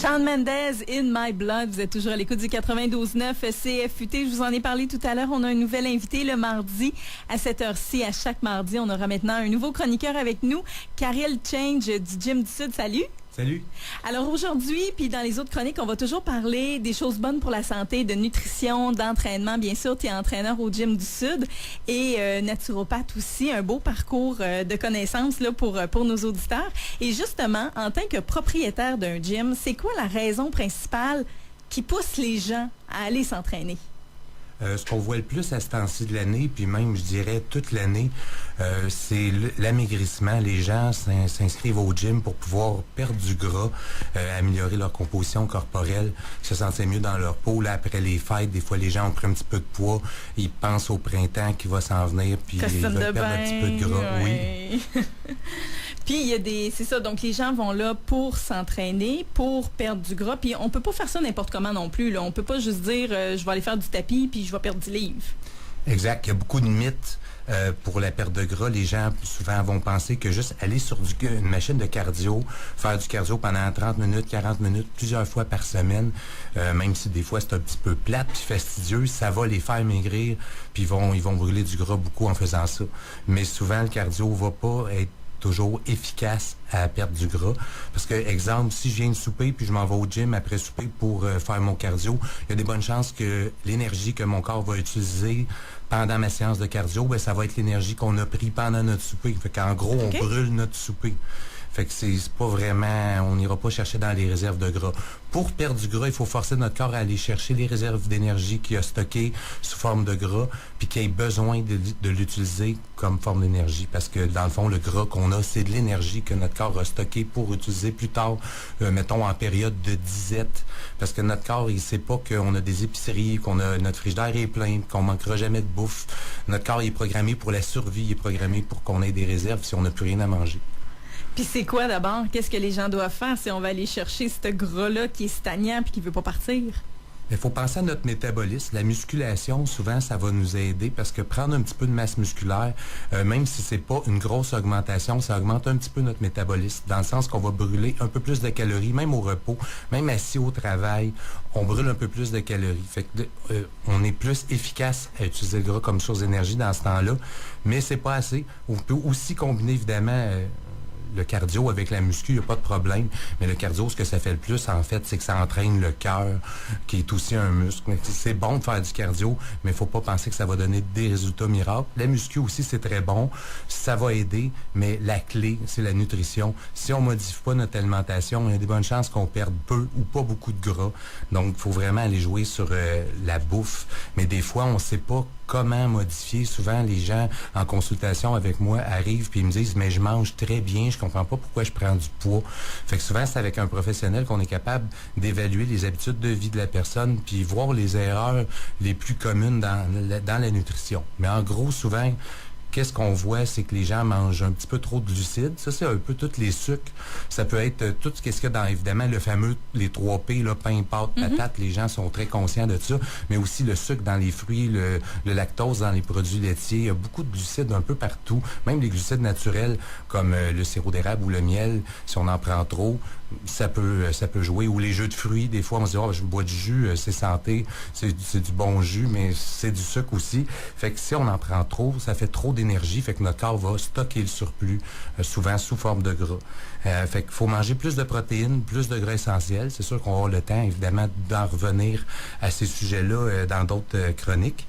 Shawn Mendes, In My Blood. Vous êtes toujours à l'écoute du 92.9 CFUT. Je vous en ai parlé tout à l'heure. On a un nouvel invité le mardi à cette heure-ci. À chaque mardi, on aura maintenant un nouveau chroniqueur avec nous, Karel Change du Gym du Sud. Salut! Salut! Alors aujourd'hui, puis dans les autres chroniques, on va toujours parler des choses bonnes pour la santé, de nutrition, d'entraînement. Bien sûr, tu es entraîneur au Gym du Sud et naturopathe aussi. Un beau parcours de connaissances là, pour nos auditeurs. Et justement, en tant que propriétaire d'un gym, c'est quoi la raison principale qui pousse les gens à aller s'entraîner? Ce qu'on voit le plus à ce temps-ci de l'année, puis même, je dirais, toute l'année, c'est l'amaigrissement. Les gens s'inscrivent au gym pour pouvoir perdre du gras, améliorer leur composition corporelle, se sentir mieux dans leur peau. Là, après les fêtes, des fois, les gens ont pris un petit peu de poids. Ils pensent au printemps qui va s'en venir, puis ils veulent perdre un petit peu de gras. Ouais. Oui. Puis, il y a c'est ça, donc les gens vont là pour s'entraîner, pour perdre du gras. Puis, on peut pas faire ça n'importe comment non plus. Là. On peut pas juste dire, je vais aller faire du tapis, puis je vais perdre 10 livres. Exact. Il y a beaucoup de mythes pour la perte de gras. Les gens, souvent, vont penser que juste aller sur une machine de cardio, faire du cardio pendant 30 minutes, 40 minutes, plusieurs fois par semaine, même si des fois c'est un petit peu plate puis fastidieux, ça va les faire maigrir, puis ils vont brûler du gras beaucoup en faisant ça. Mais souvent, le cardio va pas être toujours efficace à perdre du gras. Parce que, exemple, si je viens de souper puis je m'en vais au gym après souper pour faire mon cardio, il y a des bonnes chances que l'énergie que mon corps va utiliser pendant ma séance de cardio, ben, ça va être l'énergie qu'on a pris pendant notre souper. Fait qu'en gros, on brûle notre souper. Fait que c'est pas vraiment, on n'ira pas chercher dans les réserves de gras. Pour perdre du gras, il faut forcer notre corps à aller chercher les réserves d'énergie qu'il a stockées sous forme de gras, puis qu'il ait besoin de l'utiliser comme forme d'énergie. Parce que dans le fond, le gras qu'on a, c'est de l'énergie que notre corps a stocké pour utiliser plus tard, mettons en période de disette. Parce que notre corps, il sait pas qu'on a des épiceries, notre frigidaire est plein, qu'on manquera jamais de bouffe. Notre corps il est programmé pour la survie, il est programmé pour qu'on ait des réserves si on n'a plus rien à manger. Puis c'est quoi d'abord? Qu'est-ce que les gens doivent faire si on va aller chercher ce gras-là qui est stagnant puis qui ne veut pas partir? Il faut penser à notre métabolisme. La musculation, souvent, ça va nous aider parce que prendre un petit peu de masse musculaire, même si c'est pas une grosse augmentation, ça augmente un petit peu notre métabolisme, dans le sens qu'on va brûler un peu plus de calories, même au repos, même assis au travail, on brûle un peu plus de calories. Fait que on est plus efficace à utiliser le gras comme source d'énergie dans ce temps-là, mais c'est pas assez. On peut aussi combiner, évidemment, le cardio avec la muscu, il n'y a pas de problème. Mais le cardio, ce que ça fait le plus, en fait, c'est que ça entraîne le cœur, qui est aussi un muscle. C'est bon de faire du cardio, mais il ne faut pas penser que ça va donner des résultats miracles. La muscu aussi, c'est très bon. Ça va aider, mais la clé, c'est la nutrition. Si on ne modifie pas notre alimentation, il y a des bonnes chances qu'on perde peu ou pas beaucoup de gras. Donc, il faut vraiment aller jouer sur la bouffe. Mais des fois, on ne sait pas comment modifier. Souvent, les gens en consultation avec moi arrivent puis ils me disent « Mais je mange très bien, je comprends pas pourquoi je prends du poids. » Fait que souvent, c'est avec un professionnel qu'on est capable d'évaluer les habitudes de vie de la personne puis voir les erreurs les plus communes dans la nutrition. Mais en gros, souvent, qu'est-ce qu'on voit, c'est que les gens mangent un petit peu trop de glucides. Ça, c'est un peu tous les sucres. Ça peut être tout ce qu'il y a dans, évidemment, le fameux, les 3 P, là, pain, pâte, patate. Les gens sont très conscients de ça. Mais aussi le sucre dans les fruits, le lactose dans les produits laitiers. Il y a beaucoup de glucides un peu partout. Même les glucides naturels, comme le sirop d'érable ou le miel, si on en prend trop, ça peut jouer. Ou les jus de fruits, des fois, on se dit, oh, je bois du jus, c'est santé, c'est du bon jus, mais c'est du sucre aussi. Fait que si on en prend trop, ça fait trop d'énergie, fait que notre corps va stocker le surplus, souvent sous forme de gras. Fait qu'il faut manger plus de protéines, plus de gras essentiels. C'est sûr qu'on aura le temps, évidemment, d'en revenir à ces sujets-là dans d'autres chroniques.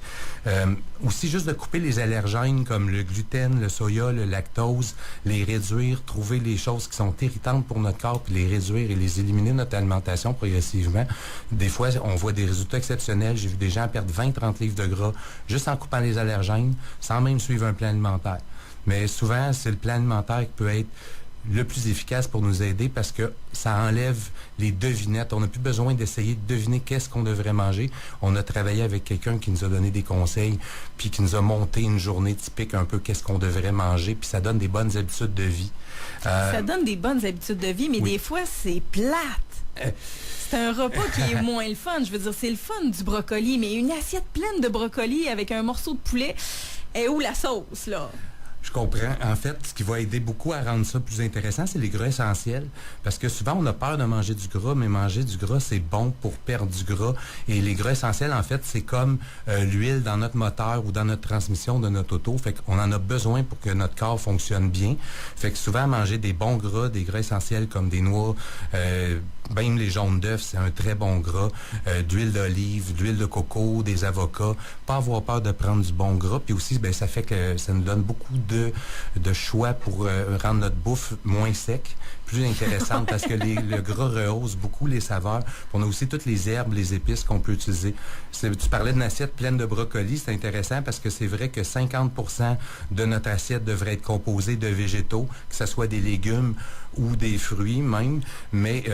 Aussi, juste de couper les allergènes comme le gluten, le soya, le lactose, les réduire, trouver les choses qui sont irritantes pour notre corps, puis les réduire et les éliminer de notre alimentation progressivement. Des fois, on voit des résultats exceptionnels. J'ai vu des gens perdre 20-30 livres de gras juste en coupant les allergènes, sans même suivre un plan alimentaire. Mais souvent, c'est le plan alimentaire qui peut être le plus efficace pour nous aider parce que ça enlève les devinettes. On n'a plus besoin d'essayer de deviner qu'est-ce qu'on devrait manger. On a travaillé avec quelqu'un qui nous a donné des conseils puis qui nous a monté une journée typique un peu qu'est-ce qu'on devrait manger puis ça donne des bonnes habitudes de vie. Ça donne des bonnes habitudes de vie, mais des fois, c'est plate. C'est un repas qui est moins le fun. Je veux dire, c'est le fun du brocoli, mais une assiette pleine de brocoli avec un morceau de poulet, et où la sauce, là? Je comprends. En fait, ce qui va aider beaucoup à rendre ça plus intéressant, c'est les gras essentiels. Parce que souvent, on a peur de manger du gras, mais manger du gras, c'est bon pour perdre du gras. Et les gras essentiels, en fait, c'est comme l'huile dans notre moteur ou dans notre transmission de notre auto. Fait qu'on en a besoin pour que notre corps fonctionne bien. Fait que souvent, manger des bons gras, des gras essentiels comme des noix, même les jaunes d'œufs, c'est un très bon gras. D'huile d'olive, d'huile de coco, des avocats. Pas avoir peur de prendre du bon gras. Puis aussi, ben, ça fait que ça nous donne beaucoup de choix pour rendre notre bouffe moins sec, plus intéressante parce que le gras rehausse beaucoup les saveurs. Puis on a aussi toutes les herbes, les épices qu'on peut utiliser. Tu parlais d'une assiette pleine de brocolis, c'est intéressant parce que c'est vrai que 50% de notre assiette devrait être composée de végétaux, que ce soit des légumes ou des fruits même, mais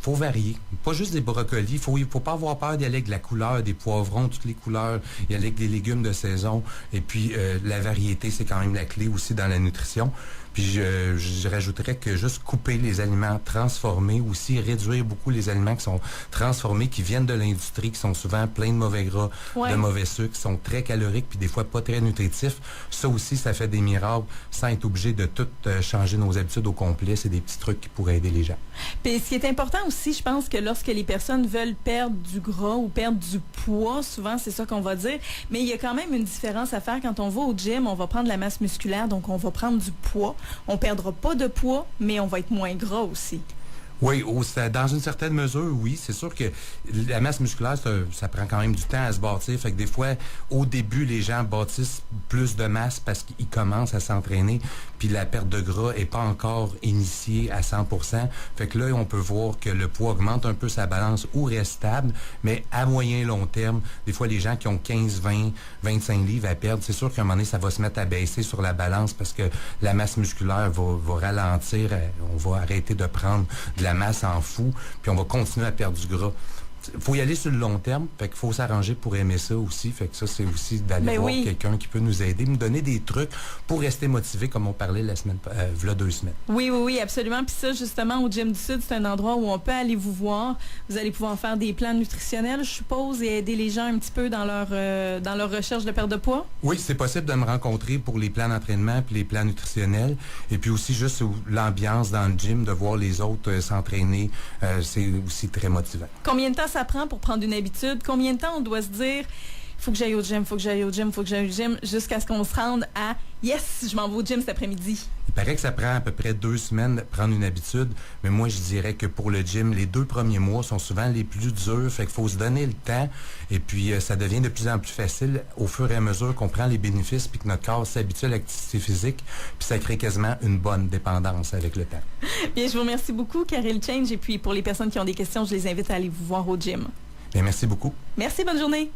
faut varier. Pas juste des brocolis, faut pas avoir peur d'y aller avec la couleur, des poivrons, toutes les couleurs, y aller avec des légumes de saison, et puis la variété, c'est quand même la clé aussi dans la nutrition. Puis je rajouterais que juste couper les aliments transformés, aussi réduire beaucoup les aliments qui sont transformés, qui viennent de l'industrie, qui sont souvent pleins de mauvais gras, de mauvais sucres, qui sont très caloriques, puis des fois pas très nutritifs. Ça aussi, ça fait des miracles sans être obligé de tout changer nos habitudes au complet. C'est des petits trucs qui pourraient aider les gens. Puis ce qui est important aussi, je pense que lorsque les personnes veulent perdre du gras ou perdre du poids, souvent c'est ça qu'on va dire, mais il y a quand même une différence à faire. Quand on va au gym, on va prendre la masse musculaire, donc on va prendre du poids. On ne perdra pas de poids, mais on va être moins gras aussi. Oui, dans une certaine mesure, oui. C'est sûr que la masse musculaire, ça prend quand même du temps à se bâtir. Fait que des fois, au début, les gens bâtissent plus de masse parce qu'ils commencent à s'entraîner, puis la perte de gras n'est pas encore initiée à 100%. Fait que là, on peut voir que le poids augmente un peu sa balance ou reste stable, mais à moyen long terme, des fois, les gens qui ont 15, 20, 25 livres à perdre, c'est sûr qu'à un moment donné, ça va se mettre à baisser sur la balance parce que la masse musculaire va ralentir. On va arrêter de prendre de la masse en fou, puis on va continuer à perdre du gras. Il faut y aller sur le long terme, fait qu'il faut s'arranger pour aimer ça aussi. Fait que ça, c'est aussi d'aller voir quelqu'un qui peut nous aider, nous donner des trucs pour rester motivé, comme on parlait v'là 2 semaines. Oui, absolument. Puis ça, justement, au Gym du Sud, c'est un endroit où on peut aller vous voir. Vous allez pouvoir faire des plans nutritionnels, je suppose, et aider les gens un petit peu dans leur recherche de perte de poids? Oui, c'est possible de me rencontrer pour les plans d'entraînement puis les plans nutritionnels. Et puis aussi, juste l'ambiance dans le gym, de voir les autres s'entraîner, c'est aussi très motivant. Combien de temps ça prend pour prendre une habitude? Combien de temps on doit se dire il faut que j'aille au gym, il faut que j'aille au gym, il faut que j'aille au gym, jusqu'à ce qu'on se rende à yes, je m'en vais au gym cet après-midi? Il paraît que ça prend à peu près 2 semaines de prendre une habitude, mais moi je dirais que pour le gym, les 2 premiers mois sont souvent les plus durs, fait qu'il faut se donner le temps, et puis ça devient de plus en plus facile au fur et à mesure qu'on prend les bénéfices puis que notre corps s'habitue à l'activité physique, puis ça crée quasiment une bonne dépendance avec le temps. Bien, je vous remercie beaucoup, Karel Change, et puis pour les personnes qui ont des questions, je les invite à aller vous voir au gym. Bien, merci beaucoup. Merci, bonne journée.